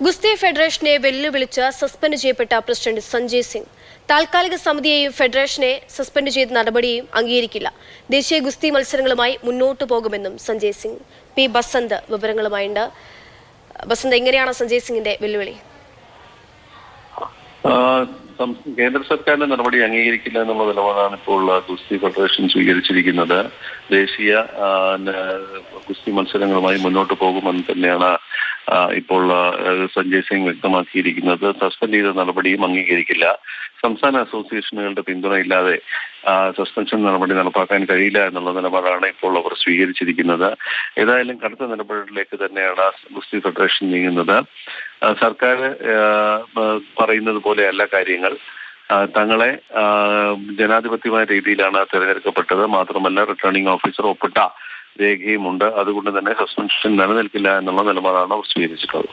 ഗുസ്തി ഫെഡറേഷനെ വെല്ലുവിളിച്ച് സസ്പെൻഡ് ചെയ്യപ്പെട്ട പ്രസിഡന്റ് സഞ്ജയ് സിംഗ് താൽക്കാലിക സമിതിയെയും ഫെഡറേഷനെ സസ്പെൻഡ് ചെയ്ത നടപടിയെയും അംഗീകരിക്കില്ല. ദേശീയ ഗുസ്തി മത്സരങ്ങളുമായി മുന്നോട്ടു പോകുമെന്നും സഞ്ജയ് സിംഗ്. പി ബസന്ത് വിവരങ്ങളുമായുണ്ട്. ബസന്ത്, എങ്ങനെയാണ് സഞ്ജയ് സിംഗിന്റെ വെല്ലുവിളി? കേന്ദ്ര സർക്കാരിന്റെ നടപടി അംഗീകരിക്കില്ല എന്നുള്ള നിലപാടാണ് ഇപ്പോൾ ഗുസ്തി ഫെഡറേഷൻ സ്വീകരിച്ചിരിക്കുന്നത്. ദേശീയ ഗുസ്തി മത്സരങ്ങളുമായി മുന്നോട്ട് പോകുമെന്ന് തന്നെയാണ് ഇപ്പോൾ സഞ്ജയ് സിംഗ് വ്യക്തമാക്കിയിരിക്കുന്നത്. സസ്പെൻഡ് ചെയ്ത നടപടിയും അംഗീകരിക്കില്ല. സംസ്ഥാന അസോസിയേഷനുകളുടെ പിന്തുണയില്ലാതെ സസ്പെൻഷൻ നടപടി നടപ്പാക്കാൻ കഴിയില്ല എന്നുള്ള നിലപാടാണ് ഇപ്പോൾ അവർ സ്വീകരിച്ചിരിക്കുന്നത്. ഏതായാലും കടുത്ത നിലപാടിലേക്ക് തന്നെയാണ് ഗുസ്തി ഫെഡറേഷൻ നീങ്ങുന്നത്. സർക്കാർ പറയുന്നത് പോലെയല്ല കാര്യങ്ങൾ. തങ്ങളെ ജനാധിപത്യമായ രീതിയിലാണ് തെരഞ്ഞെടുക്കപ്പെട്ടത്. മാത്രമല്ല, റിട്ടേണിംഗ് ഓഫീസർ ഒപ്പിട്ട രേഖയുമുണ്ട്. അതുകൊണ്ട് തന്നെ സസ്പെൻഷൻ നിലനിൽക്കില്ല എന്നുള്ള നിലപാടാണ് അവർ സ്വീകരിച്ചിട്ടുള്ളത്.